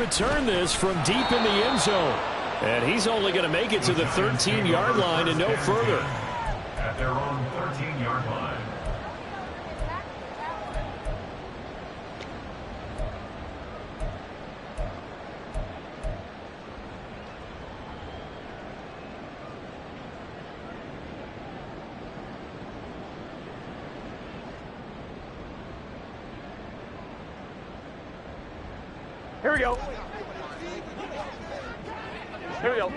return this from deep in the end zone. And he's only going to make it to the 13-yard line and no further. At their own 13-yard line. Here we go. Here we go.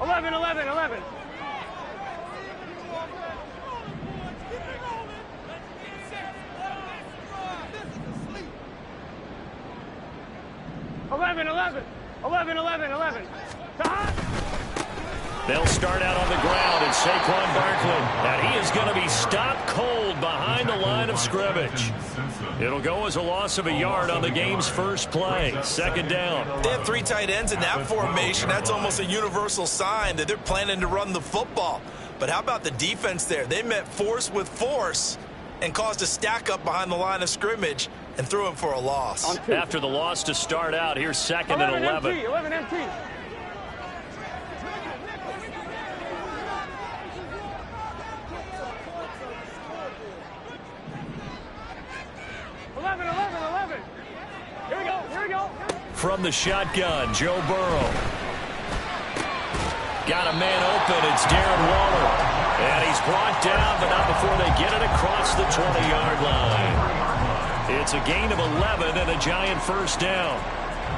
11, 11, 11. Eleven, 11, 11, 11, 11. They'll start out on the ground, and Saquon Barkley. And he is going to be stopped cold behind the line of scrimmage. It'll go as a loss of a yard on the game's first play. Second down. They have 3 tight ends in that formation. That's almost a universal sign that they're planning to run the football. But how about the defense there? They met force with force and caused a stack up behind the line of scrimmage and threw him for a loss. After the loss to start out, here's second and 11. MT, 11 MT. 11, 11, 11. Here we go, here we go. From the shotgun, Joe Burrow. Got a man open. It's Darren Waller. And he's brought down, but not before they get it across the 20-yard line. It's a gain of 11 and a Giant first down.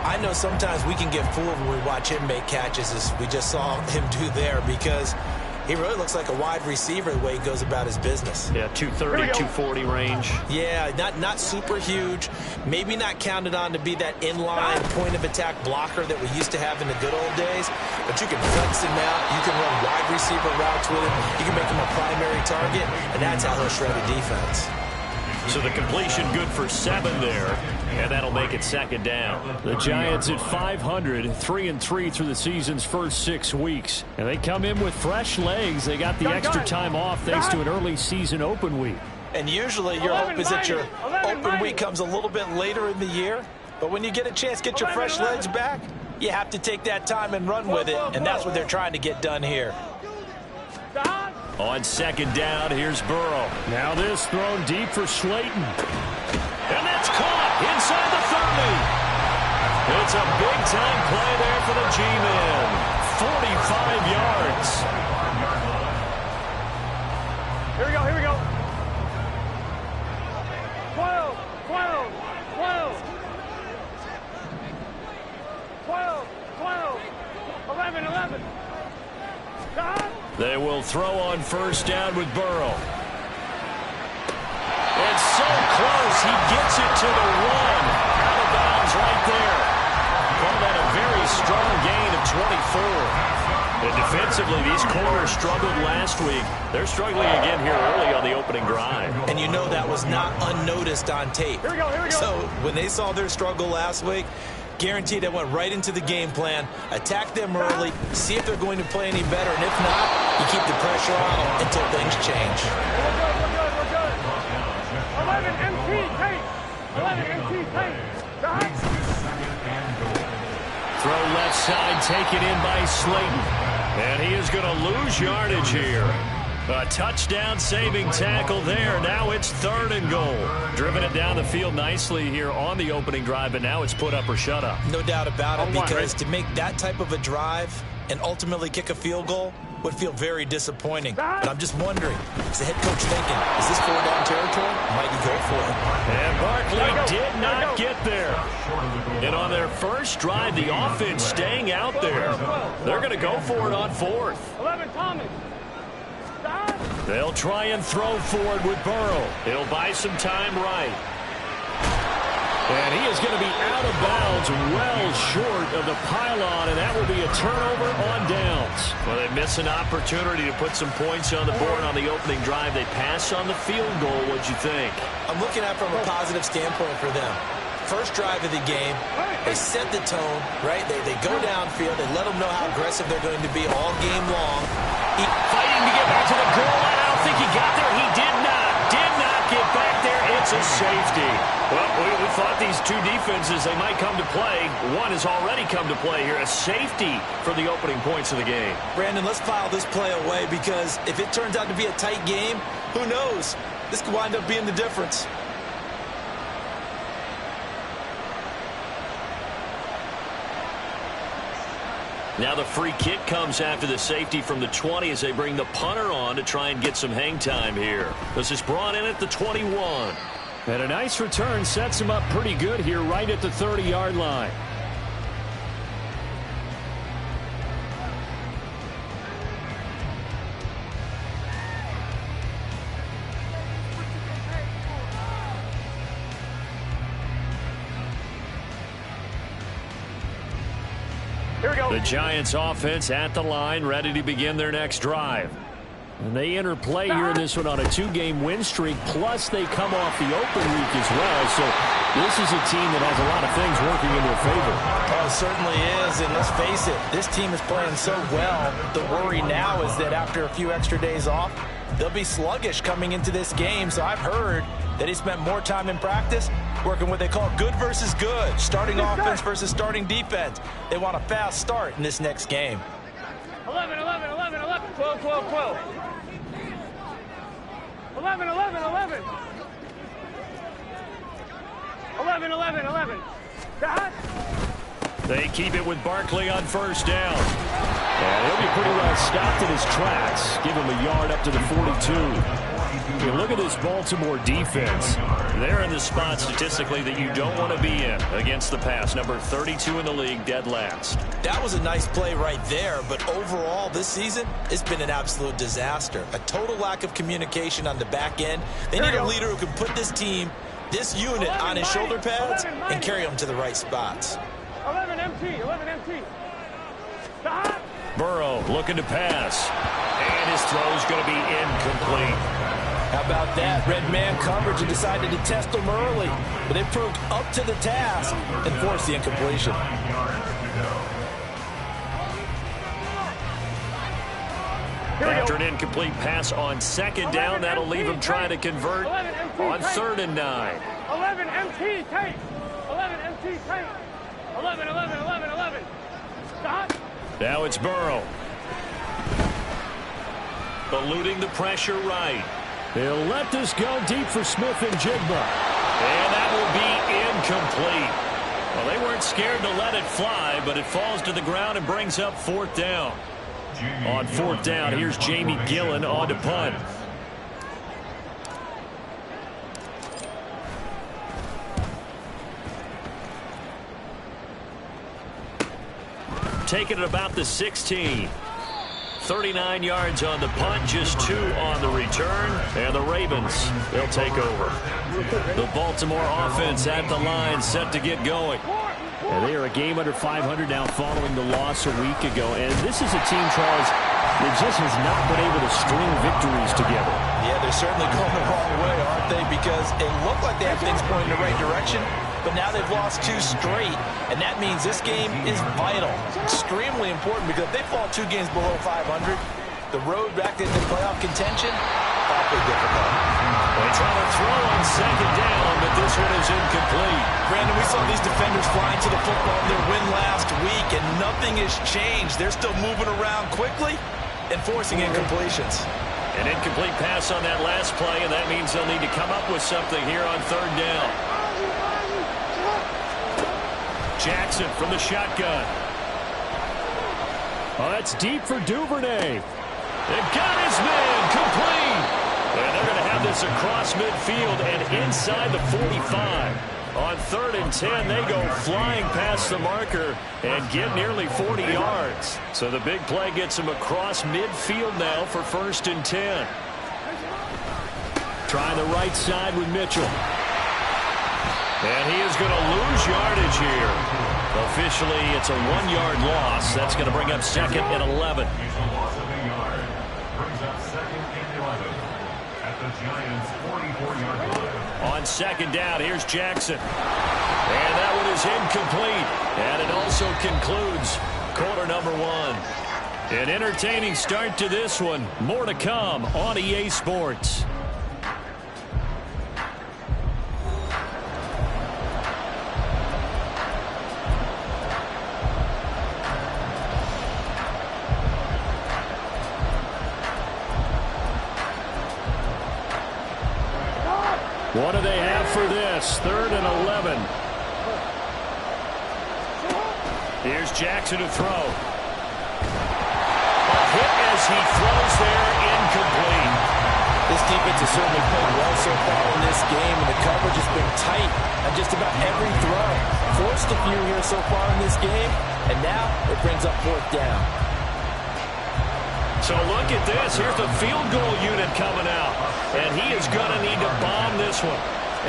I know sometimes we can get fooled when we watch him make catches, as we just saw him do there, because he really looks like a wide receiver the way he goes about his business. Yeah, 230, 240 range. Yeah, not super huge. Maybe not counted on to be that inline point-of-attack blocker that we used to have in the good old days. But you can flex him out. You can run wide receiver routes with him. You can make him a primary target, and that's how he'll shred a defense. So the completion good for 7 there, and that'll make it second down. The Giants at 500, 3-3 through the season's first 6 weeks. And they come in with fresh legs. They got the extra time off thanks to an early season open week. And usually your hope is that your open week comes a little bit later in the year. But when you get a chance to get your fresh legs back, you have to take that time and run with it. And that's what they're trying to get done here. On second down, here's Burrow. Now this thrown deep for Slayton. And that's caught inside the 30. It's a big-time play there for the G-Men. 45 yards. Here we go, here we go. 12, 12, 12. 12, 12, 11, 11. They will throw on first down with Burrow. And so close, he gets it to the 1. Out of bounds right there. Call that a very strong gain of 24. And defensively, these corners struggled last week. They're struggling again here early on the opening drive. And you know that was not unnoticed on tape. Here we go, here we go. So when they saw their struggle last week, guaranteed they went right into the game plan, attack them early, see if they're going to play any better, and if not, you keep the pressure on them until things change. We're good. 11 MT tape. 11 MT tape. Throw left side, taken in by Slayton. And he is going to lose yardage here. A touchdown-saving tackle there. Now it's 3rd and goal. Driven it down the field nicely here on the opening drive, but now it's put up or shut up. No doubt about it, because to make that type of a drive and ultimately kick a field goal would feel very disappointing. But I'm just wondering, is the head coach thinking, is this 4-down territory? Might he go for it? And Barkley did not get there. And on their first drive, the offense staying out there. They're going to go for it on 4th. 11 Thomas. They'll try and throw forward with Burrow. It'll buy some time right. And he is going to be out of bounds well short of the pylon, and that will be a turnover on downs. Well, they miss an opportunity to put some points on the board on the opening drive. They pass on the field goal. What'd you think? I'm looking at it from a positive standpoint for them. First drive of the game, they set the tone, right? They go downfield. They let them know how aggressive they're going to be all game long. Fighting to get back to the goal line. I don't think he got there. He did not get back there. It's It's a safety. Well, we thought these two defenses, they might come to play. One has already come to play here. A safety for the opening points of the game. Brandon, let's file this play away because if it turns out to be a tight game, who knows? This could wind up being the difference. Now the free kick comes after the safety from the 20 as they bring the punter on to try and get some hang time here. This is brought in at the 21. And a nice return sets him up pretty good here right at the 30-yard line. Here we go. The Giants offense at the line, ready to begin their next drive. And they enter play here in this one on a 2-game win streak, plus they come off the open week as well. So this is a team that has a lot of things working in their favor. Oh, it certainly is, and let's face it, this team is playing so well. The worry now is that after a few extra days off, they'll be sluggish coming into this game. So I've heard that he spent more time in practice working what they call good versus good, starting offense versus starting defense. They want a fast start in this next game. 11, 11, 11, 11, 12, 12, 12. 11, 11, 11. 11, 11, 11. Dot. They keep it with Barkley on first down. And he'll be pretty well stopped in his tracks. Give him a yard up to the 42. You look at this Baltimore defense. They're in the spot statistically that you don't want to be in against the pass. Number 32 in the league, dead last. That was a nice play right there, but overall this season, it's been an absolute disaster. A total lack of communication on the back end. They need a leader who can put this team, this unit on his shoulder pads and carry them to the right spots. 11 MT, 11 MT. Dot. Burrow looking to pass. And his throw's going to be incomplete. How about that? Red man coverage and decided to test them early. But they proved up to the task and forced the incompletion. After an incomplete pass on second down, that'll leave him trying to convert on 3rd and 9. 11 MT tape. 11 MT tape. 11, 11, 11, 11. Dot. Now it's Burrow. Eluding the pressure right. They'll let this go deep for Smith and Jigba. And that will be incomplete. Well, they weren't scared to let it fly, but it falls to the ground and brings up 4th down. On 4th down, here's Jamie Gillen on to punt. Taking it about the 16. 39 yards on the punt, just 2 on the return. And the Ravens, they'll take over. The Baltimore offense at the line, set to get going. And they are a game under 500 now following the loss a week ago. And this is a team, Charles, that just has not been able to string victories together. Yeah, they're certainly going the wrong way, aren't they? Because it looked like they have things pointing in the right direction, but now they've lost 2 straight. And that means this game is vital. It's extremely important because if they fall 2 games below 500, the road back into playoff contention, awfully difficult. They try to throw on second down, but this one is incomplete. Brandon, we saw these defenders flying to the football in their win last week, and nothing has changed. They're still moving around quickly and forcing incompletions. An incomplete pass on that last play, and that means they'll need to come up with something here on 3rd down. Jackson from the shotgun. Oh, that's deep for Duvernay. They got his man complete. And they're going to have this across midfield and inside the 45. On 3rd and 10, they go flying past the marker and get nearly 40 yards. So the big play gets them across midfield now for 1st and 10. Trying the right side with Mitchell. And he is going to lose yardage here. Officially, it's a 1-yard loss. That's going to bring up 2nd and 11. On 2nd down, here's Jackson. And that one is incomplete. And it also concludes quarter number 1. An entertaining start to this one. More to come on EA Sports. What do they have for this? 3rd and 11. Here's Jackson to throw. A hit as he throws there, incomplete. This defense has certainly played well so far in this game, and the coverage has been tight on just about every throw. Forced a few here so far in this game, and now it brings up 4th down. So look at this. Here's the field goal unit coming out, and he is going to need to bomb this one.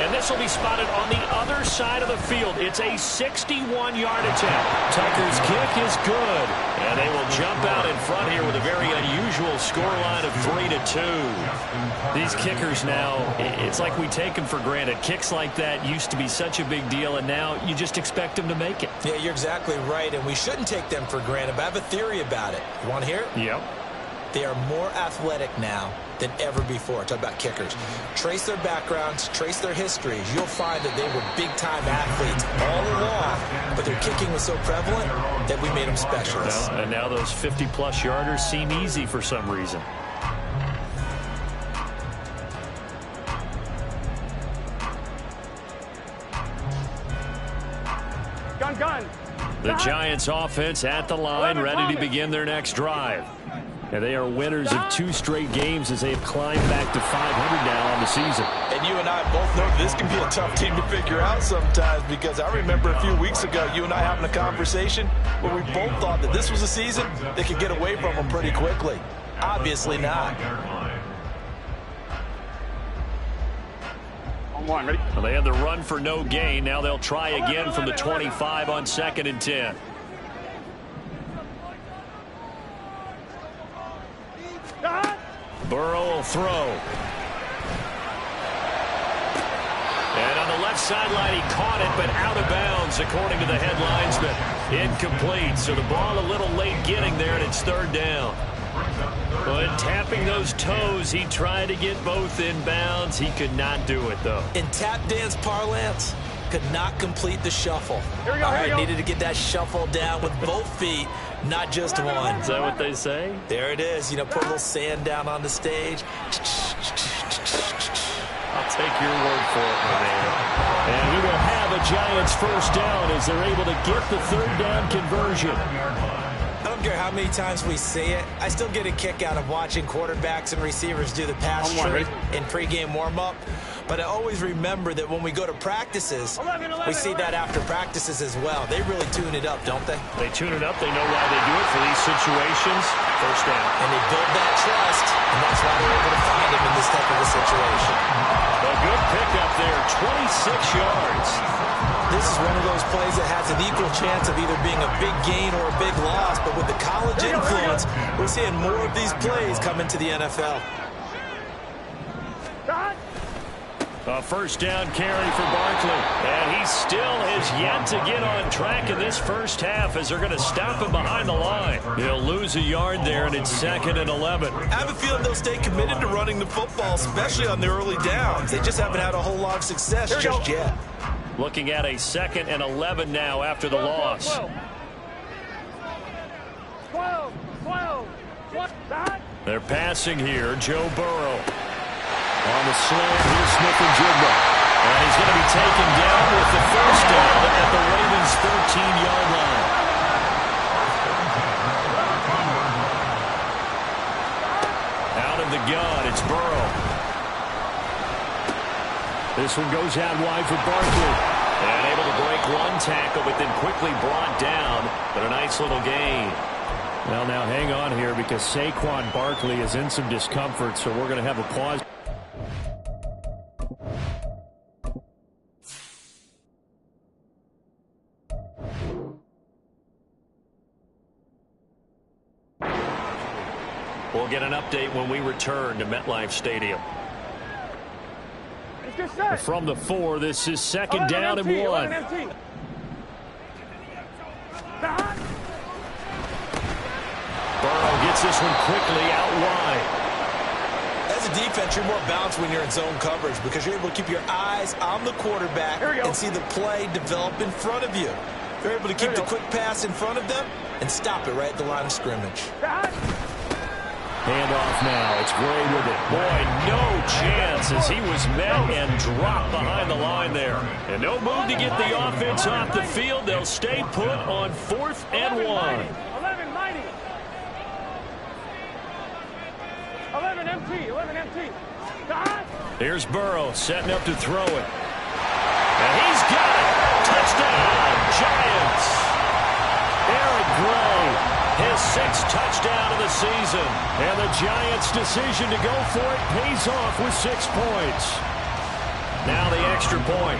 And this will be spotted on the other side of the field. It's a 61-yard attempt. Tucker's kick is good. And they will jump out in front here with a very unusual scoreline of 3-2. These kickers now, it's like we take them for granted. Kicks like that used to be such a big deal, and now you just expect them to make it. Yeah, you're exactly right, and we shouldn't take them for granted. But I have a theory about it. You want to hear it? Yep. They are more athletic now than ever before. Talk about kickers. Trace their backgrounds, trace their histories. You'll find that they were big-time athletes all along, but their kicking was so prevalent that we made them specialists. And now those 50-plus yarders seem easy for some reason. Gun. The Giants offense at the line, ready to begin their next drive. And they are winners of 2 straight games as they have climbed back to 500 now on the season. And you and I both know this can be a tough team to figure out sometimes, because I remember a few weeks ago you and I having a conversation where we both thought that this was a season they could get away from them pretty quickly. Obviously not. On 1, ready? Well, they had the run for no gain. Now they'll try again from the 25 on 2nd and 10. Burrow will throw. And on the left sideline, he caught it, but out of bounds, according to the headlines, but incomplete. So the ball a little late getting there, and it's 3rd down. But tapping those toes, he tried to get both in bounds. He could not do it, though. In tap dance parlance, could not complete the shuffle. Here we go, All right, here we go. needed to get that shuffle down with both feet, not just one. Is that what they say? There it is. You know, put a little sand down on the stage. I'll take your word for it, my man. And we will have a Giants 1st down as they're able to get the 3rd down conversion. I don't care how many times we say it, I still get a kick out of watching quarterbacks and receivers do the pass On 1, trick ready? in pregame warm-up. But I always remember that when we go to practices, 11, we see that after practices as well. They really tune it up, don't they? They tune it up. They know why they do it for these situations. 1st down. And they build that trust, and that's why they're able to find him in this type of a situation. A good pickup there, 26 yards. This is one of those plays that has an equal chance of either being a big gain or a big loss, but with the college influence, we're seeing more of these plays come into the NFL. A 1st down carry for Barkley. And he still has yet to get on track in this 1st half as they're going to stop him behind the line. He'll lose a yard there, and it's 2nd and 11. I have a feeling they'll stay committed to running the football, especially on the early downs. They just haven't had a whole lot of success just yet. Looking at a 2nd and 11 now after the loss. 12. They're passing here. Joe Burrow. On the slant, here's Smith-Njigba. And he's going to be taken down with the 1st down at the Ravens' 13-yard line. Out of the gun, it's Burrow. This one goes out wide for Barkley. And able to break one tackle, but then quickly brought down. But a nice little gain. Well, now hang on here because Saquon Barkley is in some discomfort, so we're going to have a pause. We'll get an update when we return to MetLife Stadium. From the 4, this is 2nd down and 1. Burrow gets this one quickly out wide. As a defense, you're more balanced when you're in zone coverage because you're able to keep your eyes on the quarterback and see the play develop in front of you. You're able to keep the quick pass in front of them and stop it right at the line of scrimmage. Handoff now. It's Gray with it. Boy, no chance as he was met and dropped behind the line there. And no move to get the offense off the field. They'll stay put on 4th and 1. 11 mighty. 11 MT. 11 MT. Stop. Here's Burrow setting up to throw it. And he's got it. Touchdown, Giants. Eric Gray. His 6th touchdown of the season. And the Giants' decision to go for it pays off with 6 points. Now the extra point.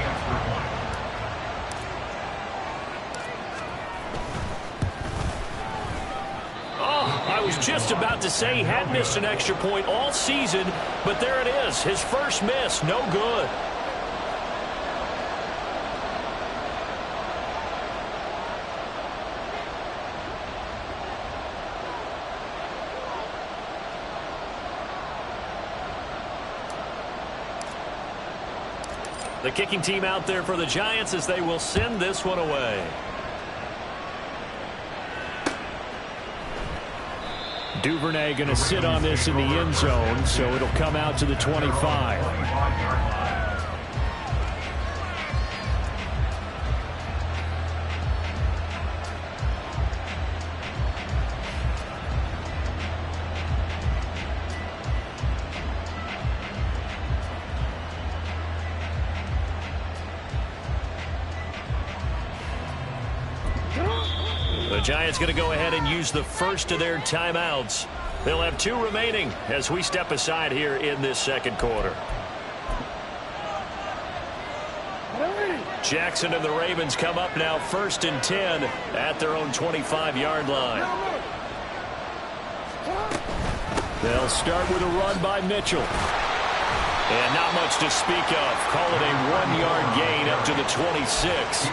Oh, I was just about to say he had missed an extra point all season, but there it is. His first miss, no good. The kicking team out there for the Giants as they will send this one away. Duvernay going to sit on this in the end zone, so it'll come out to the 25. The Giants going to go ahead and use the first of their timeouts. They'll have 2 remaining as we step aside here in this second quarter. Jackson and the Ravens come up now 1st and 10 at their own 25-yard line. They'll start with a run by Mitchell. And not much to speak of. Call it a 1-yard gain up to the 26.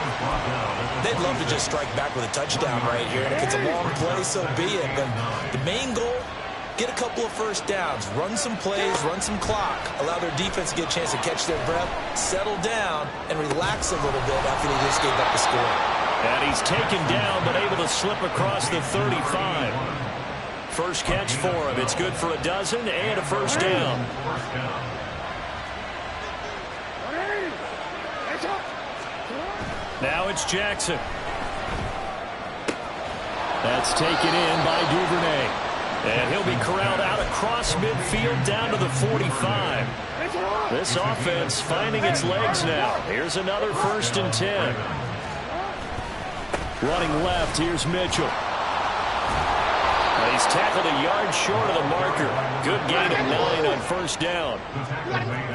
They'd love to just strike back with a touchdown right here. And if it's a long play, so be it. But the main goal, get a couple of first downs. Run some plays, run some clock. Allow their defense to get a chance to catch their breath, settle down, and relax a little bit after they just gave up the score. And he's taken down but able to slip across the 35. First catch for him. It's good for a dozen and a first down. Now it's Jackson. That's taken in by Duvernay. And he'll be corralled out across midfield down to the 45. This offense finding its legs now. Here's another 1st and 10. Running left, here's Mitchell. He's tackled a yard short of the marker. Good gain of 9 on first down.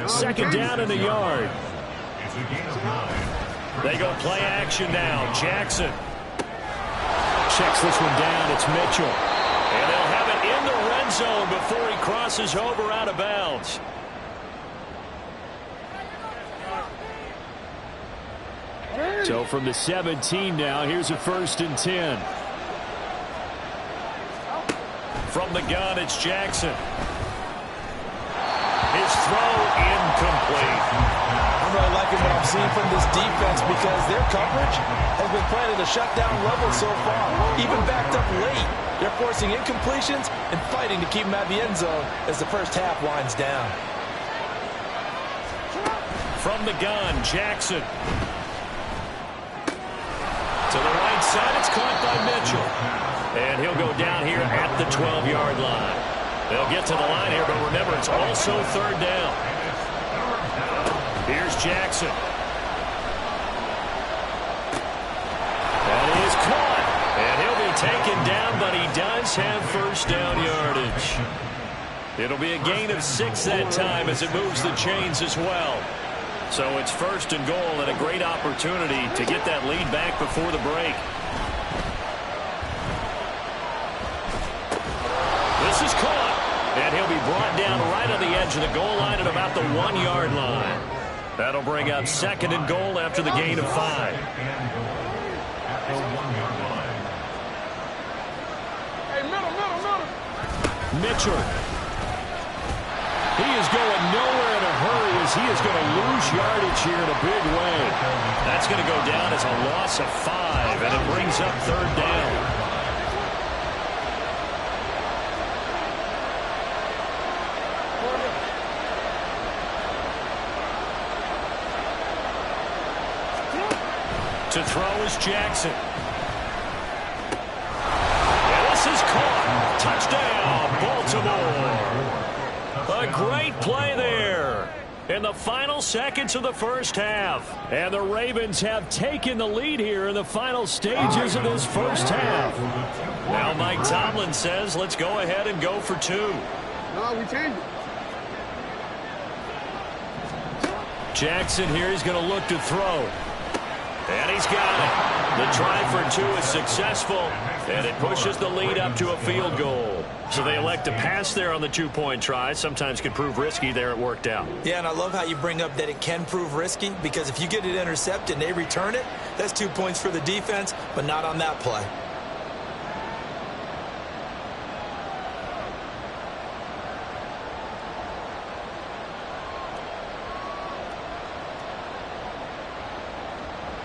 2nd down and a yard. They go play action now. Jackson checks this one down. It's Mitchell. And they'll have it in the red zone before he crosses over out of bounds. So from the 17 now, here's a 1st and 10. From the gun, it's Jackson. His throw incomplete. I'm really liking what I'm seeing from this defense because their coverage has been playing at a shutdown level so far. Even backed up late. They're forcing incompletions and fighting to keep them at the end zone as the first half winds down. From the gun, Jackson. To the right side, it's caught by Mitchell. And he'll go down here at the 12-yard line. They'll get to the line here, but remember, it's also 3rd down. Here's Jackson. That is caught. And he'll be taken down, but he does have first down yardage. It'll be a gain of 6 that time as it moves the chains as well. So it's 1st and goal and a great opportunity to get that lead back before the break. This is caught. And he'll be brought down right on the edge of the goal line at about the 1-yard line. That'll bring up 2nd and goal after the gain of 5. Mitchell. He is going nowhere in a hurry as he is going to lose yardage here in a big way. That's going to go down as a loss of 5, and it brings up 3rd down. To throw is Jackson. And this is caught. Touchdown, Baltimore. A great play there in the final seconds of the first half. And the Ravens have taken the lead here in the final stages of this first half. Now Mike Tomlin says, let's go ahead and go for two. No, we changed it. Jackson here is going to look to throw. And he's got it. The try for two is successful, and it pushes the lead up to a field goal. So they elect to pass there on the two-point try. Sometimes can prove risky. There it worked out. Yeah, and I love how you bring up that it can prove risky, because if you get it intercepted and they return it, that's 2 points for the defense, but not on that play.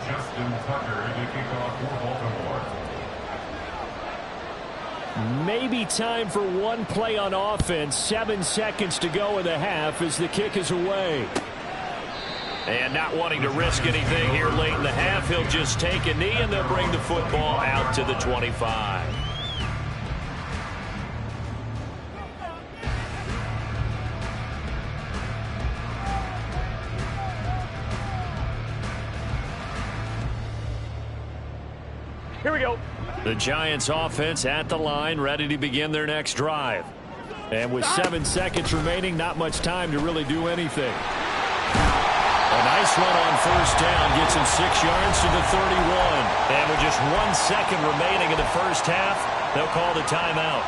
Justin Tucker to kick off for Baltimore. Maybe time for one play on offense. 7 seconds to go in the half as the kick is away. And not wanting to risk anything here late in the half, he'll just take a knee, and they'll bring the football out to the 25. Here we go. The Giants offense at the line, ready to begin their next drive. And with 7 seconds remaining, not much time to really do anything. A nice run on first down, gets him 6 yards to the 31. And with just 1 second remaining in the first half, they'll call the timeout.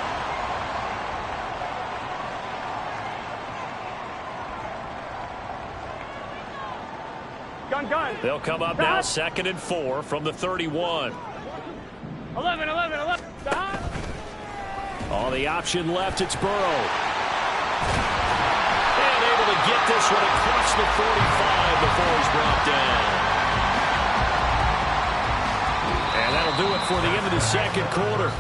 Gun. They'll come up now, 2nd and 4 from the 31. 11. Stop. On the option left, it's Burrow. And able to get this one across the 45 before he's brought down. And that'll do it for the end of the second quarter.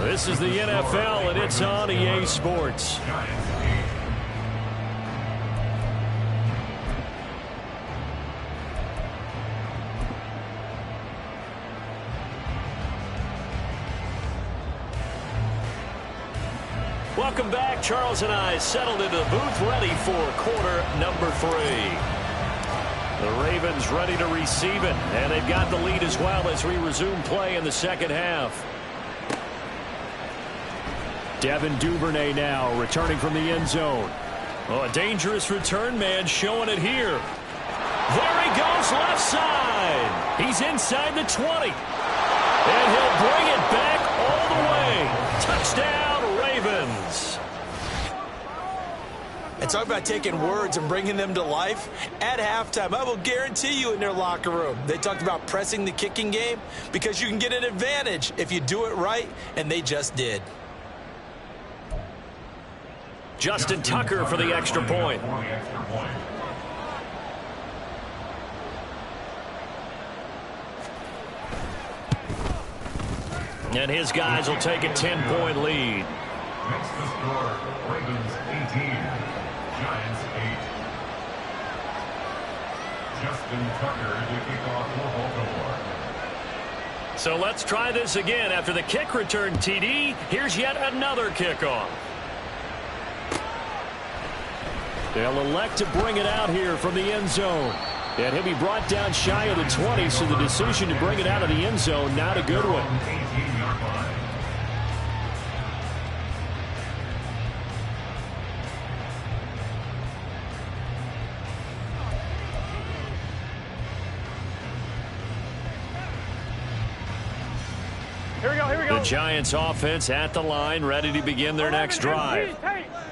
This is the NFL, and it's on EA Sports. Welcome back. Charles and I settled into the booth, ready for quarter number 3. The Ravens ready to receive it, and they've got the lead as well as we resume play in the second half. Devin Duvernay now returning from the end zone. Oh, a dangerous return man showing it here. There he goes, left side. He's inside the 20. And he'll bring it back all the way. Touchdown, Ravens. And talk about taking words and bringing them to life. At halftime, I will guarantee you in their locker room, they talked about pressing the kicking game because you can get an advantage if you do it right, and they just did. Justin Tucker for the extra point. And his guys will take a 10-point lead. Makes the score Ravens 18, Giants 8. Justin Tucker to kick off for Baltimore. So let's try this again. After the kick return TD, here's yet another kickoff. They'll elect to bring it out here from the end zone. And he'll be brought down shy of the 20, so the decision to bring it out of the end zone, not a good one. 18-yard line. Here we go. The Giants offense at the line, ready to begin their next drive.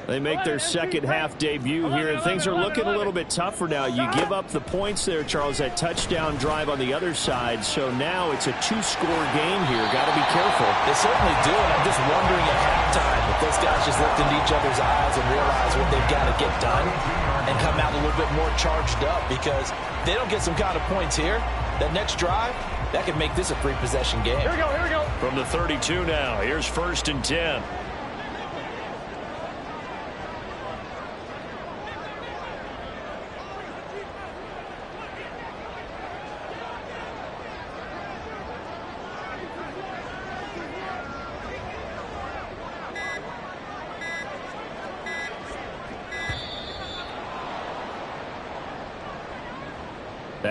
They make their second half debut here, and things are looking a little bit tougher now. You give up the points there, Charles, that touchdown drive on the other side. So now it's a 2-score game here. Got to be careful. They certainly do, and I'm just wondering at halftime if those guys just looked into each other's eyes and realize what they've got to get done and come out a little bit more charged up, because if they don't get some kind of points here, that next drive, that could make this a 3-possession game. Here we go. From the 32 now, here's 1st and 10.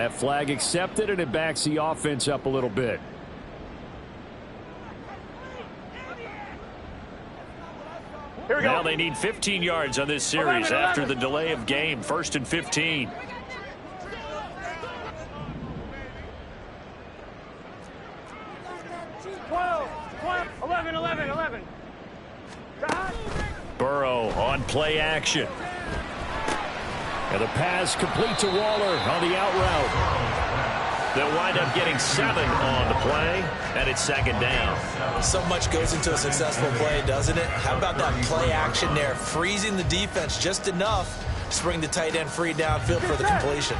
That flag accepted, and it backs the offense up a little bit. Here we go. Now they need 15 yards on this series 11. after the delay of game. 1st and 15. 12, 11, 11, 11. Dot. Burrow on play action. And the pass complete to Waller on the out route. They'll wind up getting 7 on the play, and it's 2nd down. So much goes into a successful play, doesn't it? How about that play action there, freezing the defense just enough to bring the tight end free downfield for the completion.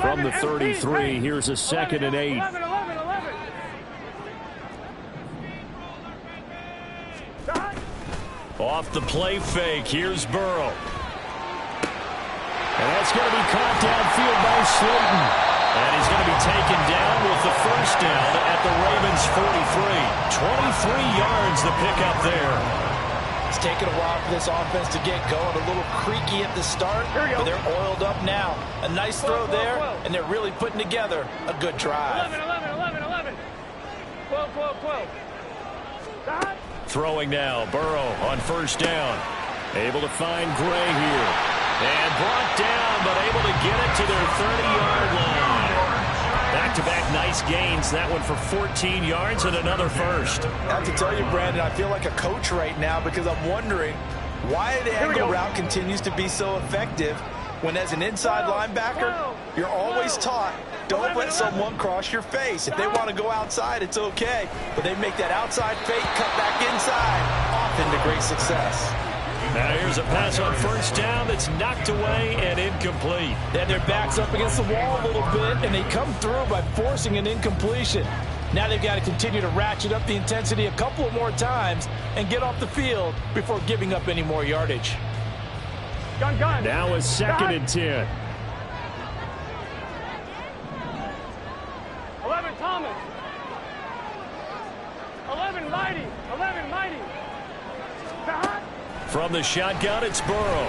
From the 33, here's a 2nd and 8. 11, 11, 11. Dot. Off the play fake, here's Burrow. And that's going to be caught downfield by Slayton. And he's going to be taken down with the 1st down at the Ravens' 43. 23 yards the pickup there. It's taken a while for this offense to get going. A little creaky at the start, but they're oiled up now. A nice throw there, and they're really putting together a good drive. 11, 11, 11, 11. 12, 12, 12. Dot. Throwing now, Burrow on 1st down. Able to find Gray here. And brought down, but able to get it to their 30-yard line. Back-to-back nice gains. That one for 14 yards and another 1st. I have to tell you, Brandon, I feel like a coach right now because I'm wondering why the angle route continues to be so effective when as an inside linebacker, you're always taught, don't let someone cross your face. If they want to go outside, it's okay. But they make that outside fake, cut back inside, often to great success. Now here's a pass on 1st down that's knocked away and incomplete. Then their back's up against the wall a little bit, and they come through by forcing an incompletion. Now they've got to continue to ratchet up the intensity a couple of more times and get off the field before giving up any more yardage. Gun. Now a 2nd and 10. 11, Thomas. 11, Mighty. 11, Mighty. Dot. From the shotgun, it's Burrow.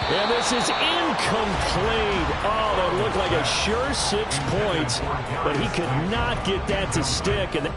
And this is incomplete. Oh, that looked like a sure 6 points, but he could not get that to stick. And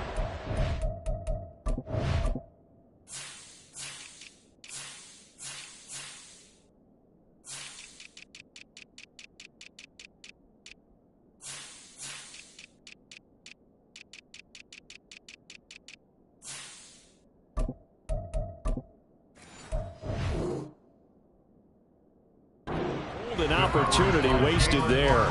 an opportunity wasted there.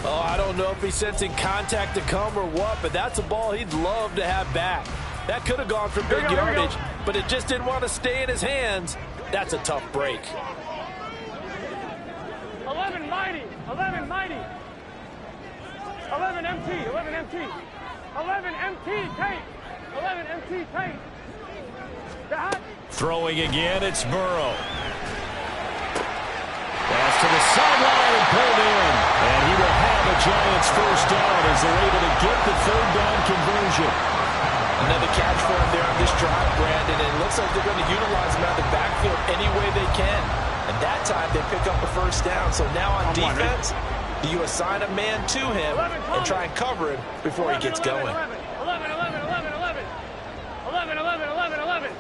Oh, I don't know if he's sensing contact to come or what, but that's a ball he'd love to have back. That could have gone for big yardage, but it just didn't want to stay in his hands. That's a tough break. 11, Mighty. 11, Mighty. 11, MT. 11, MT. 11, MT, tape. 11, MT, tape. Dot. Throwing again, it's Burrow. Pass to the sideline and pulled in. And he will have a Giants 1st down as they're able to get the 3rd down conversion. Another catch for him there on this drive, Brandon. And it looks like they're going to utilize him out of the backfield any way they can. And that time they pick up a 1st down. So now on defense, you assign a man to him and try and cover him before he gets going. 11, 11, 11, 11, 11. 11, 11, 11, 11.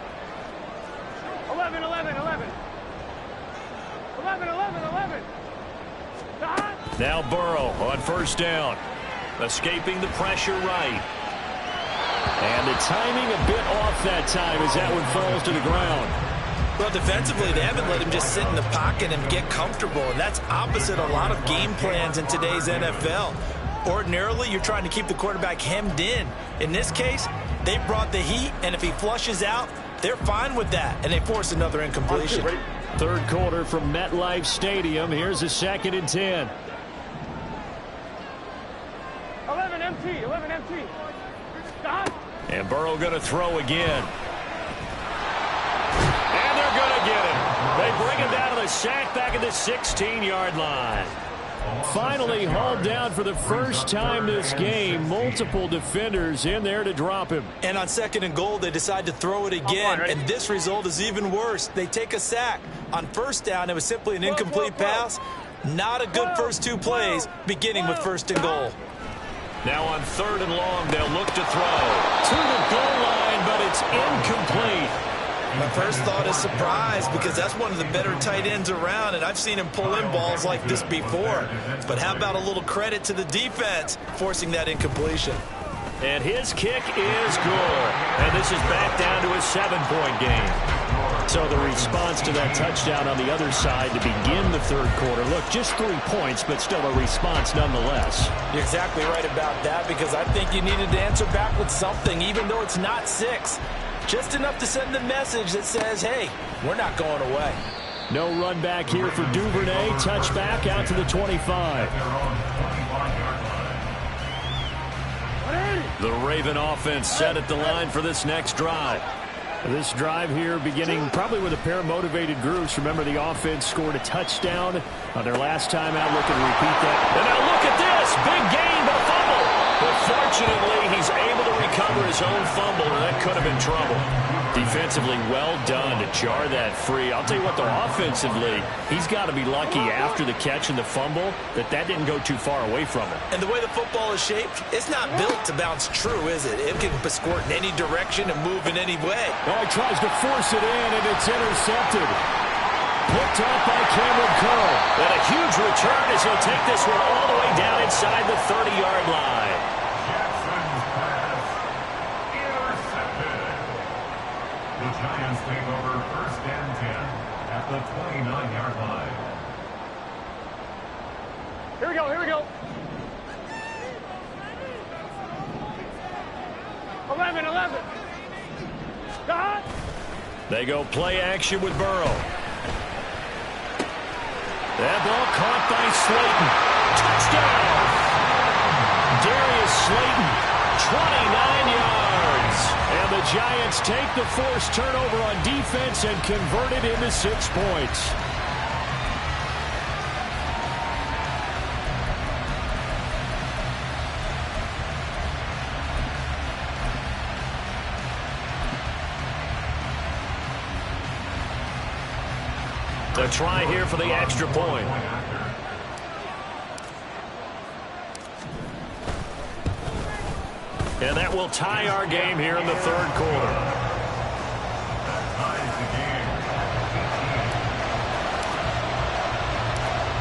11, 11, 11. 11, 11, 11. Dot. Now Burrow on 1st down. Escaping the pressure right. And the timing a bit off that time as that one falls to the ground. Well, defensively, they haven't let him just sit in the pocket and get comfortable, and that's opposite a lot of game plans in today's NFL. Ordinarily, you're trying to keep the quarterback hemmed in. In this case, they brought the heat, and if he flushes out, they're fine with that, and they force another incompletion. 3rd quarter from MetLife Stadium. Here's a 2nd and 10. 11, MT. 11, MT. Dot. And Burrow going to throw again. And they're going to get him. They bring him down to the sack back at the 16-yard line. Finally hauled down for the 1st time this game. Multiple defenders in there to drop him. And on 2nd and goal, they decide to throw it again, and this result is even worse. They take a sack. On 1st down, it was simply an incomplete pass. Not a good first 2 plays, beginning with 1st and goal. Now on 3rd and long, they'll look to throw. To the goal line, but it's incomplete. My first thought is surprise, because that's one of the better tight ends around, and I've seen him pull in balls like this before. But how about a little credit to the defense forcing that incompletion? And his kick is good. And this is back down to a 7-point game. So the response to that touchdown on the other side to begin the 3rd quarter. Look, just 3 points, but still a response nonetheless. You're exactly right about that, because I think you needed to answer back with something, even though it's not 6. Just enough to send the message that says, hey, we're not going away. No run back here for Duvernay. Touchback out to the 25. The Raven offense set at the line for this next drive. This drive here beginning probably with a pair of motivated groups. Remember, the offense scored a touchdown on their last time out. Looking to repeat that. And now look at this. Big gain, but a fumble. But fortunately, he's able to recover his own fumble, and that could have been trouble. Defensively, well done to jar that free. I'll tell you what, though, offensively, he's got to be lucky after the catch and the fumble that didn't go too far away from him. And the way the football is shaped, it's not built to bounce true, is it? It can squirt in any direction and move in any way. Oh, he tries to force it in, and it's intercepted. Picked up by Cameron Curl. And a huge return as he'll take this one all the way down inside the 30-yard line. The Giants take over 1st and 10 at the 29-yard line. Here we go, here we go. 11. Stop. They go play action with Burrow. That ball caught by Slayton. Touchdown! Darius Slayton, 29 yards. And the Giants take the forced turnover on defense and convert it into 6 points. The try here for the extra point. And that will tie our game here in the 3rd quarter.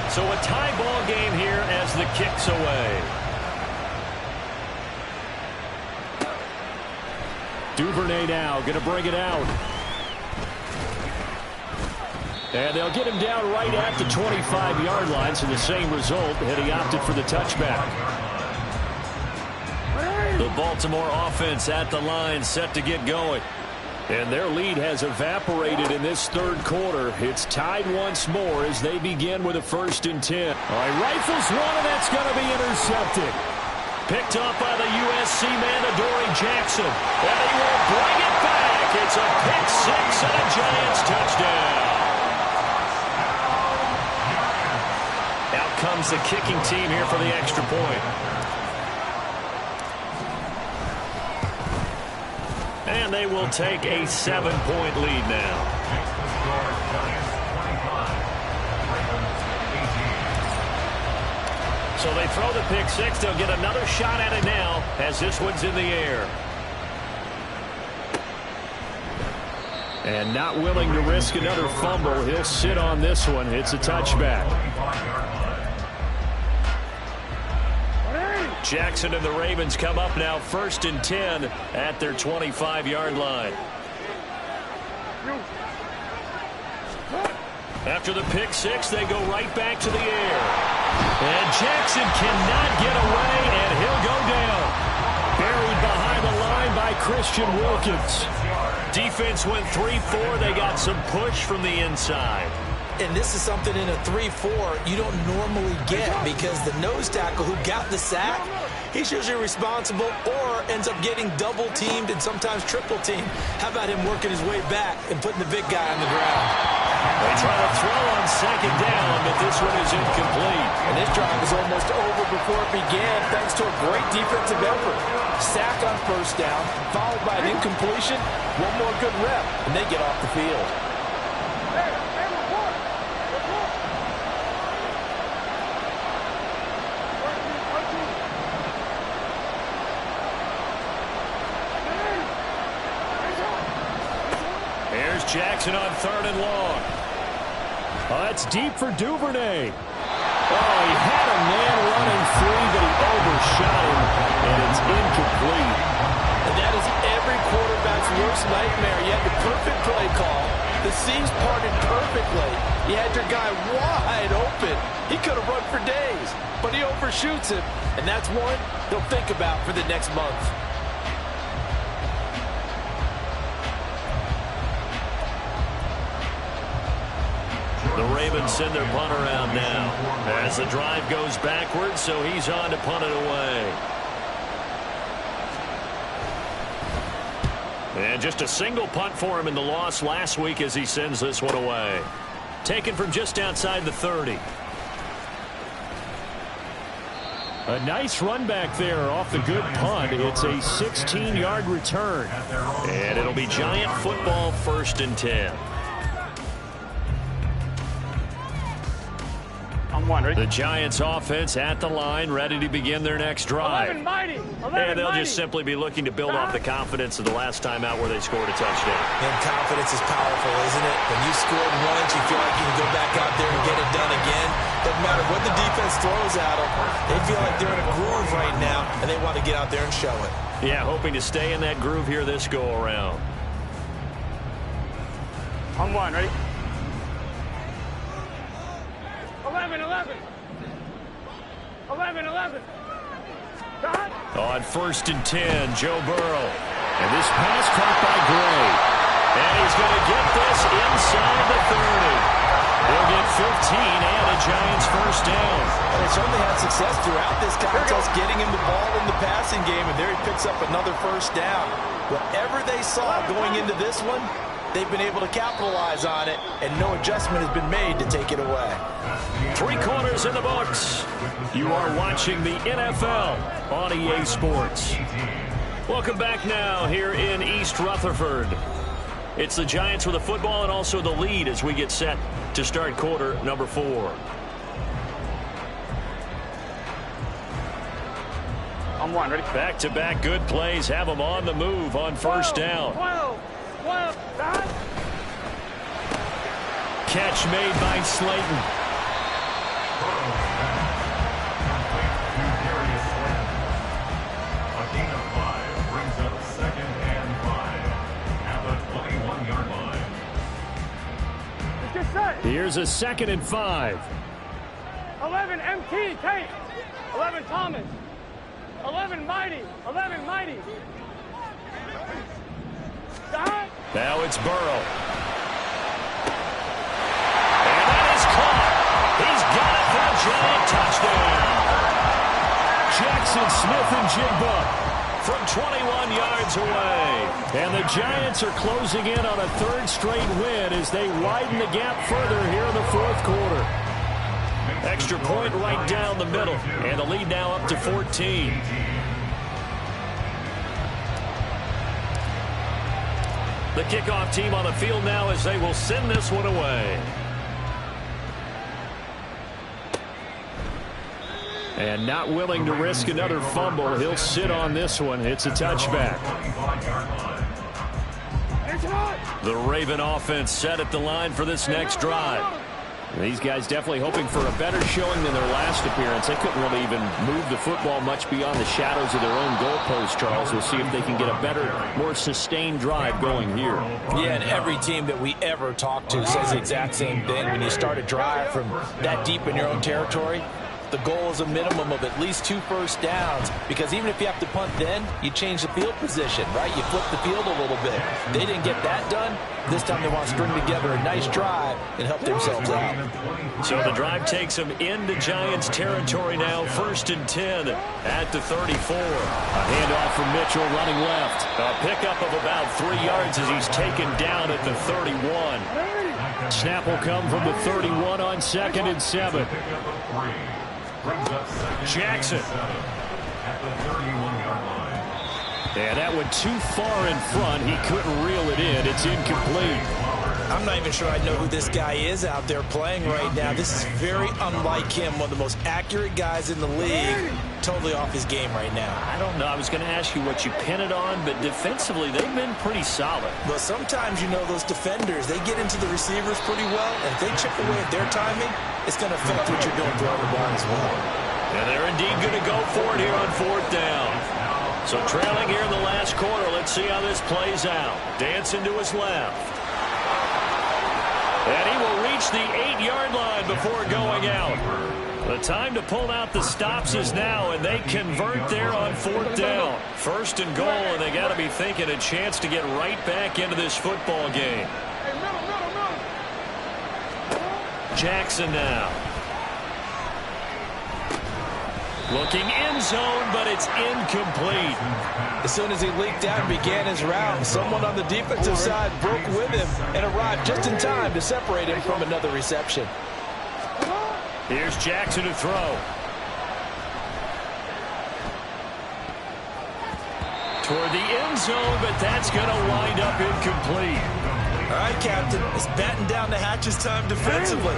So a tie ball game here as the kick's away. Duvernay now going to bring it out. And they'll get him down right at the 25-yard line, so the same result, and he opted for the touchback. The Baltimore offense at the line, set to get going. And their lead has evaporated in this 3rd quarter. It's tied once more as they begin with a 1st and 10. All right, rifles one, and that's going to be intercepted. Picked up by the USC man, Adoree Jackson. And he will bring it back. It's a pick 6 and a Giants touchdown. Out comes the kicking team here for the extra point. And they will take a 7-point lead now. So they throw the pick 6. They'll get another shot at it now as this one's in the air. And not willing to risk another fumble. He'll sit on this one. It's a touchback. Jackson and the Ravens come up now 1st and 10 at their 25-yard line. After the pick 6, they go right back to the air. And Jackson cannot get away, and he'll go down. Buried behind the line by Christian Wilkins. Defense went 3-4. They got some push from the inside. And this is something in a 3-4 you don't normally get, because the nose tackle who got the sack, he's usually responsible or ends up getting double-teamed and sometimes triple-teamed. How about him working his way back and putting the big guy on the ground? They try to throw on 2nd down, but this one is incomplete. And this drive is almost over before it began, thanks to a great defensive effort. Sack on 1st down, followed by an incompletion, one more good rep, and they get off the field. Jackson on 3rd and long. It's deep for Duvernay. Oh, he had a man running free, but he overshot him, and it's incomplete. And that is every quarterback's worst nightmare. You had the perfect play call. The seams parted perfectly. You had your guy wide open. He could have run for days, but he overshoots him. And that's one they'll think about for the next month. The Ravens send their punt around now as the drive goes backwards, so he's on to punt it away. And just a single punt for him in the loss last week as he sends this one away. Taken from just outside the 30. A nice run back there off the good punt. It's a 16-yard return. And it'll be Giant football, 1st and 10. Ready? The Giants offense at the line, ready to begin their next drive. 11 mighty. 11 And they'll mighty. just simply be looking to build off the confidence of the last time out where they scored a touchdown. And confidence is powerful, isn't it? When you scored once, you feel like you can go back out there and get it done again. Doesn't matter what the defense throws at them. They feel like they're in a groove right now, and they want to get out there and show it. Yeah, hoping to stay in that groove here this go-around. On 1, ready? 11, 11. 11, 11. Dot. On 1st and 10, Joe Burrow. And this pass caught by Gray. And he's going to get this inside the 30. They'll get 15 and a Giants 1st down. And they certainly had success throughout this contest getting him the ball in the passing game, and there he picks up another 1st down. Whatever they saw going into this one, they've been able to capitalize on it, and no adjustment has been made to take it away. 3 quarters in the books. You are watching the NFL on EA Sports. Welcome back now here in East Rutherford. It's the Giants with the football and also the lead as we get set to start quarter number 4. On 1, ready? Back-to-back good plays have them on the move on 1st down. 12, 12, dot. Catch made by Slayton. A gain of 5 brings up 2nd and 5 at the 21-yard line. Just set. Here's a 2nd and 5. 11 MT, Tate. 11 Thomas. 11 mighty. 11 mighty. Dot. Now it's Burrow. And that is caught. He's got it for a Giant touchdown. Jackson Smith and Jigba from 21 yards away. And the Giants are closing in on a 3rd straight win as they widen the gap further here in the 4th quarter. Extra point right down the middle. And the lead now up to 14. The kickoff team on the field now as they will send this one away. And not willing to risk another fumble. He'll sit on this one. It's a touchback. The Raven offense set at the line for this next drive. These guys definitely hoping for a better showing than their last appearance. They couldn't really even move the football much beyond the shadows of their own goalpost, Charles. We'll see if they can get a better, more sustained drive going here. Yeah, and every team that we ever talk to says the exact same thing. When you start a drive from that deep in your own territory, the goal is a minimum of at least 2 first downs, because even if you have to punt then, you change the field position, right? You flip the field a little bit. They didn't get that done. This time they want to string together a nice drive and help themselves out. So the drive takes them into Giants territory now, 1st and 10 at the 34. A handoff from Mitchell running left. A pickup of about 3 yards as he's taken down at the 31. Snap will come from the 31 on 2nd and 7. Jackson. At the 31-yard line. And that went too far in front. He couldn't reel it in. It's incomplete. I'm not even sure I know who this guy is out there playing right now. This is very unlike him, one of the most accurate guys in the league. Totally off his game right now. I don't know. I was going to ask you what you pin it on, but defensively, they've been pretty solid. Well, sometimes, you know, those defenders, they get into the receivers pretty well, and if they chip away at their timing, it's going to affect what you're doing throwing the ball as well. And they're indeed going to go for it here on 4th down. So trailing here in the last quarter. Let's see how this plays out. Dancing to his left. And he will reach the 8-yard line before going out. The time to pull out the stops is now, and they convert there on 4th down. 1st and goal, and they got to be thinking a chance to get right back into this football game. Jackson now. Looking end zone, but it's incomplete. As soon as he leaked out and began his route, someone on the defensive side broke with him and arrived just in time to separate him from another reception. Here's Jackson to throw. Toward the end zone, but that's going to wind up incomplete. All right, Captain, it's batten down the hatches time defensively.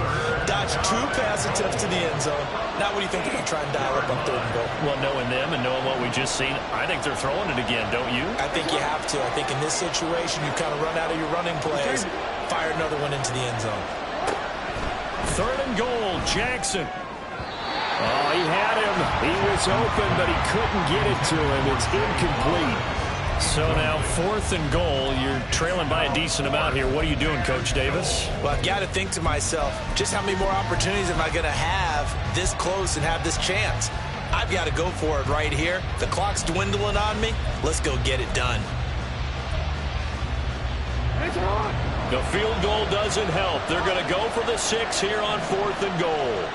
Dodged 2 pass attempts to the end zone. Now what do you think they're going to try and dial up on 3rd and goal? Well, knowing them and knowing what we just seen, I think they're throwing it again, don't you? I think you have to. I think in this situation, you kind of run out of your running plays, fire another one into the end zone. 3rd and goal, Jackson. Oh, he had him. He was open, but he couldn't get it to him. It's incomplete. So now 4th and goal. You're trailing by a decent amount here. What are you doing, Coach Davis? Well, I've got to think to myself, just how many more opportunities am I going to have this close and have this chance? I've got to go for it right here. The clock's dwindling on me. Let's go get it done. The field goal doesn't help. They're going to go for the 6 here on 4th and goal.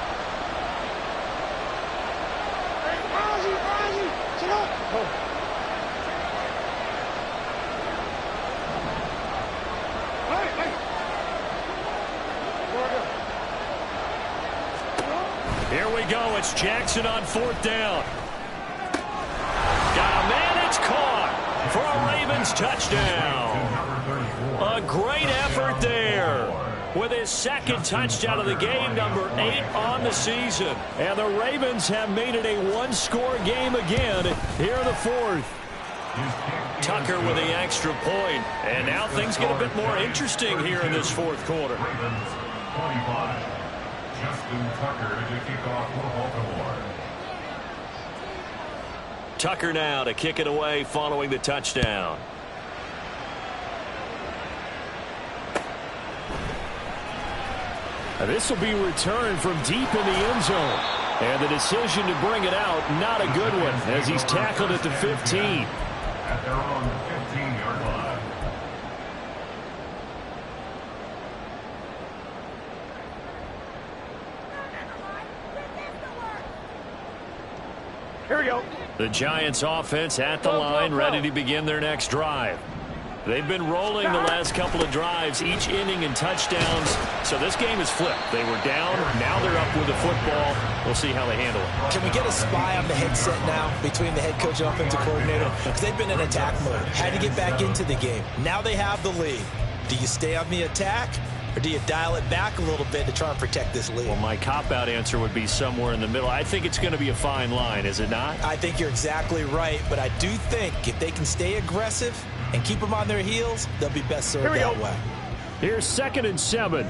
Here we go. It's Jackson on 4th down. Got a man. It's caught for a Ravens touchdown. A great effort there with his 2nd touchdown of the game, number 8 on the season. And the Ravens have made it a 1-score game again here in the 4th. Tucker with the extra point. And now things get a bit more interesting here in this 4th quarter. Ravens 25. Justin Tucker to kick off for Baltimore. Tucker now to kick it away following the touchdown. This will be returned from deep in the end zone. And the decision to bring it out, not a good one, as he's tackled at the 15. At their own 15-yard line. Here we go. The Giants offense at the line, ready to begin their next drive. They've been rolling the last couple of drives, each inning in touchdowns. So this game is flipped. They were down. Now they're up with the football. We'll see how they handle it. Can we get a spy on the headset now between the head coach and offensive coordinator? Because they've been in attack mode. Had to get back into the game. Now they have the lead. Do you stay on the attack, or do you dial it back a little bit to try and protect this lead? Well, my cop-out answer would be somewhere in the middle. I think it's going to be a fine line, is it not? I think you're exactly right, but I do think if they can stay aggressive and keep them on their heels, they'll be best served that way. Here's 2nd and 7.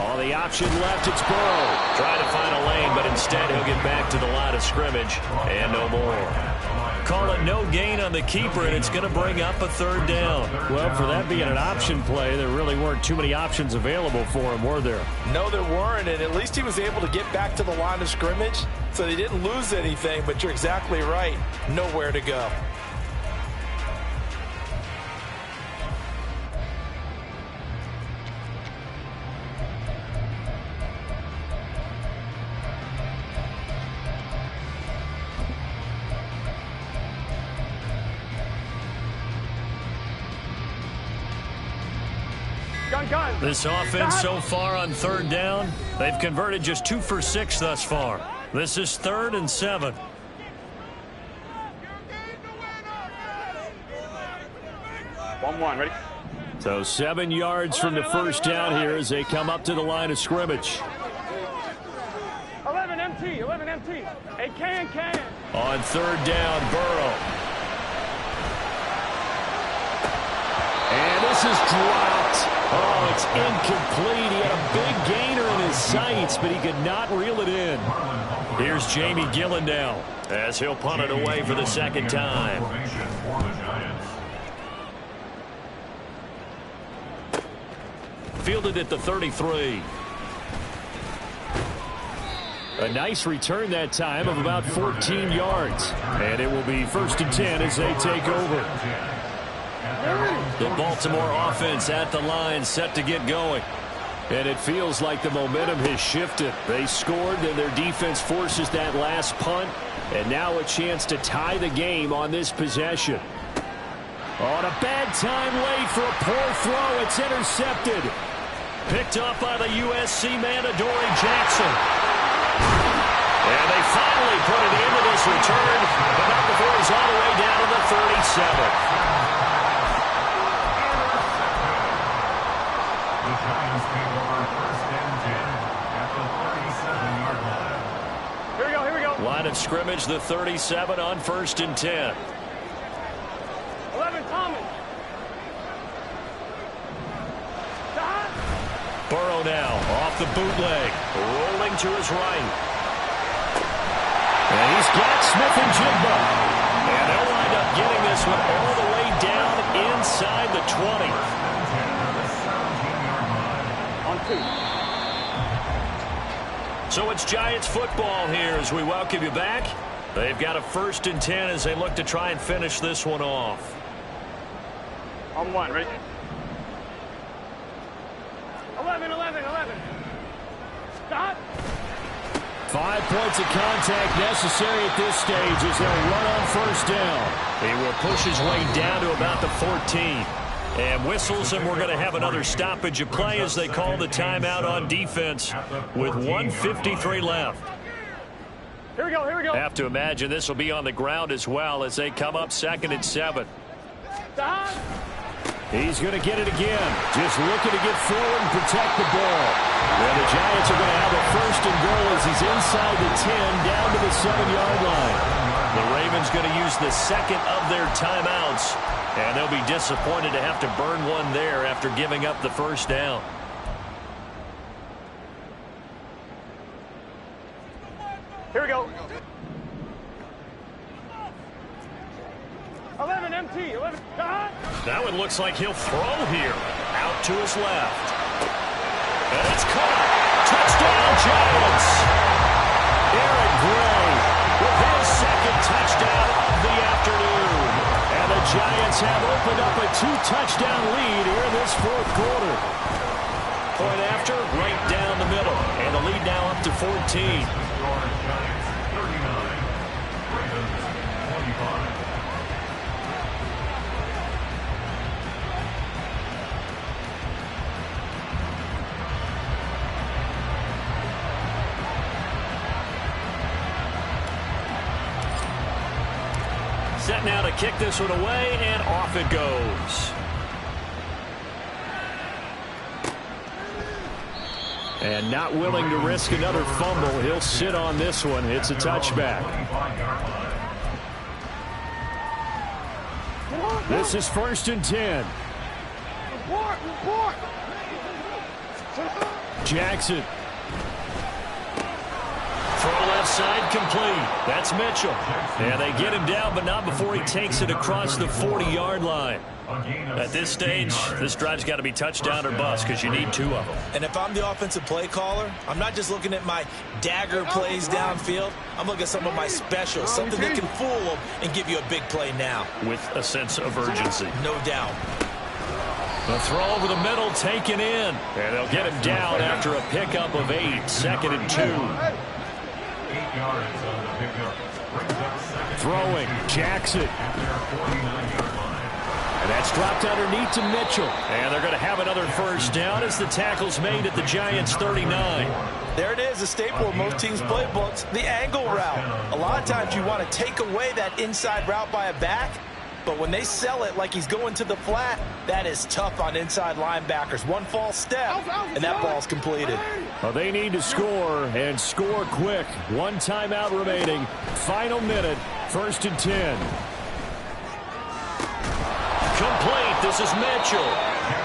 Oh, the option left, it's Burrow. Trying to find a lane, but instead he'll get back to the line of scrimmage and no more. Call it no gain on the keeper, and it's going to bring up a 3rd down. Well, for that being an option play, there really weren't too many options available for him, were there? No, there weren't, and at least he was able to get back to the line of scrimmage, so they didn't lose anything, but you're exactly right. Nowhere to go. This offense so far on 3rd down, they've converted just 2 for 6 thus far. This is 3rd and 7. On one, ready? So 7 yards from the first down here as they come up to the line of scrimmage. 11 MT, 11 MT. Hey, can. On third down, Burrow. And this is dropped. Oh, it's incomplete. He had a big gainer in his sights, but he could not reel it in. Here's Jamie Gillen now as he'll punt it away for the second time. Fielded at the 33. A nice return that time of about 14 yards. And it will be 1st and 10 as they take over. The Baltimore offense at the line, set to get going. And it feels like the momentum has shifted. They scored, then their defense forces that last punt. And now a chance to tie the game on this possession. On a bad time late for a poor throw. It's intercepted. Picked up by the USC man, Adoree Jackson. And they finally put it into this return, but not before he's all the way down to the 37. The Giants take over 1st and 10 at the 37-yard line. Here we go. Line of scrimmage, the 37 on 1st and 10. 11 Thomas. Burrow now off the bootleg, rolling to his right. And he's got Smith and Jigba. And they'll wind up getting this one all the way down inside the 20. On 2. So it's Giants football here as we welcome you back. They've got a 1st and 10 as they look to try and finish this one off. On 1, ready? 11. Stop. 5 points of contact necessary at this stage as they'll run on 1st down. He will push his way down to about the 14. And whistles, and we're going to have another stoppage of play as they call the timeout on defense with 1:53 left. Here we go. Have to imagine this will be on the ground as well as they come up 2nd and 7. Stop. He's going to get it again. Just looking to get forward and protect the ball. And the Giants are going to have a 1st and goal as he's inside the 10 down to the 7-yard line. The Ravens going to use the second of their timeouts. And they'll be disappointed to have to burn one there after giving up the 1st down. Here we go. 11 MT. 11. Stop. Now it looks like he'll throw here. Out to his left. And it's caught. Touchdown, Giants. Aaron Gray with his 2nd touchdown of the afternoon. And the Giants have opened up a 2-touchdown lead here in this 4th quarter. Point after, right down the middle. And the lead now up to 14. Giants 39, Ravens 25. Set now to kick this one away, and off it goes. And not willing to risk another fumble, he'll sit on this one. It's a touchback. This is 1st and 10. Report. Jackson. Throw left side complete. That's Mitchell. And they get him down, but not before he takes it across the 40-yard line. At this stage, this drive's got to be touchdown or bust because you need 2 of them. And if I'm the offensive play caller, I'm not just looking at my dagger plays downfield. I'm looking at some of my specials, something that can fool them and give you a big play now. With a sense of urgency. No doubt. The throw over the middle taken in. And they'll get him down after a pickup of 8. 2nd and 2. 8 yards on the pickup. Brings up 2nd. Throwing, Jackson. At their 49-yard line. And that's dropped underneath to Mitchell. And they're going to have another 1st down as the tackle's made at the Giants' 39. There it is, a staple of most teams' playbooks, the angle route. A lot of times you want to take away that inside route by a back. but when they sell it like he's going to the flat, that is tough on inside linebackers. One false step, and that ball's completed. Well, they need to score, and score quick. One timeout remaining. Final minute, 1st and 10. Complete. This is Mitchell.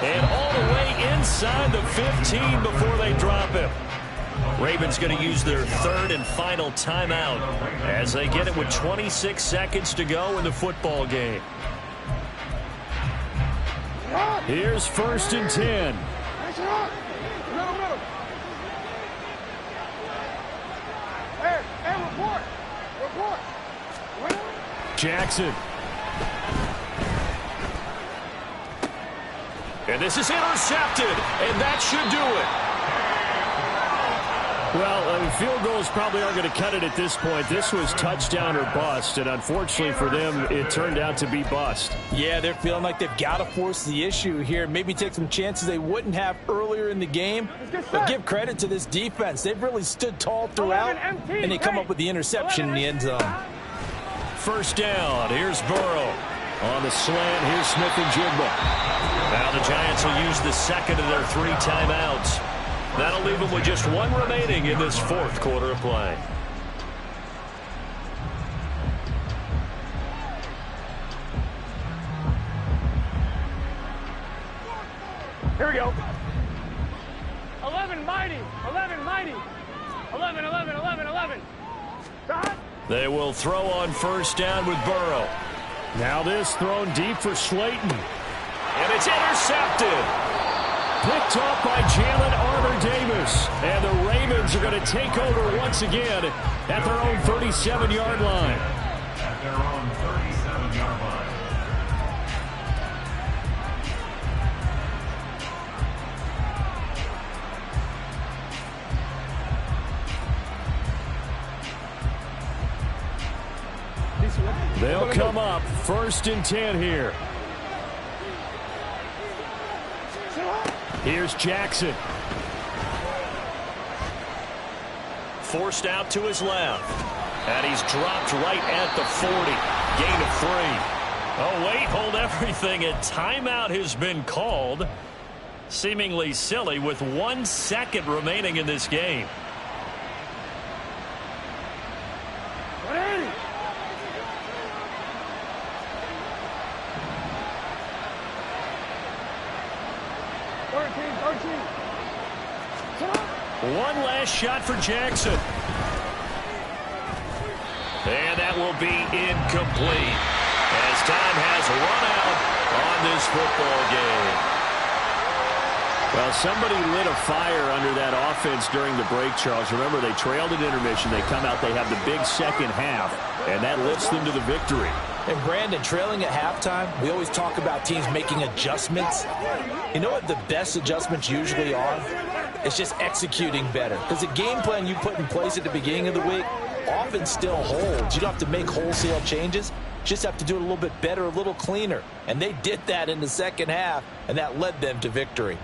And all the way inside the 15 before they drop him. Ravens going to use their 3rd and final timeout as they get it with 26 seconds to go in the football game. Here's 1st and 10. Hey, report. Jackson. And this is intercepted, and that should do it. Well, field goals probably aren't going to cut it at this point. This was touchdown or bust, and unfortunately for them, it turned out to be bust. Yeah, they're feeling like they've got to force the issue here. Maybe take some chances they wouldn't have earlier in the game. But give credit to this defense. They've really stood tall throughout, and they come up with the interception in the end zone. 1st down. Here's Burrow. On the slant, here's Smith and Jigba. Now the Giants will use the 2nd of their 3 timeouts. That'll leave them with just 1 remaining in this 4th quarter of play. Here we go. 11 mighty. 11. Stop. They will throw on 1st down with Burrow. Now this thrown deep for Slayton. And it's intercepted. Picked off by Jalen Armour-Davis. And the Ravens are going to take over once again at their own 37-yard line. At their own 37-yard line. They'll come up 1st and 10 here. Here's Jackson. Forced out to his left. And he's dropped right at the 40. Gain of 3. Oh, wait, hold everything. A timeout has been called. Seemingly silly with 1 second remaining in this game. One last shot for Jackson. And that will be incomplete as time has run out on this football game. Well, somebody lit a fire under that offense during the break, Charles. Remember, they trailed at intermission. They come out, they have the big second half, and that lifts them to the victory. And Brandon, trailing at halftime, we always talk about teams making adjustments. You know what the best adjustments usually are? It's just executing better. Because the game plan you put in place at the beginning of the week often still holds. You don't have to make wholesale changes. Just have to do it a little bit better, a little cleaner. And they did that in the second half, and that led them to victory.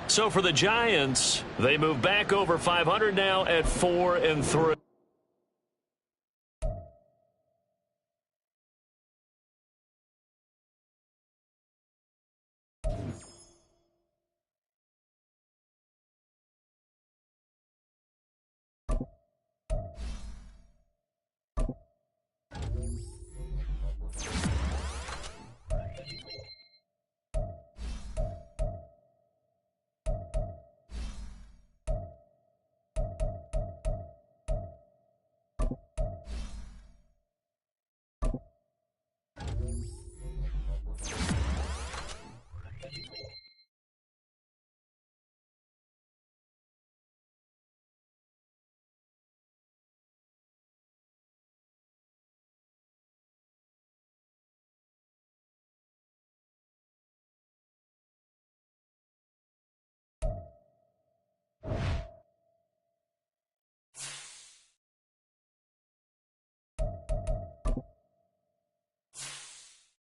So for the Giants, they move back over 500 now at 4-3.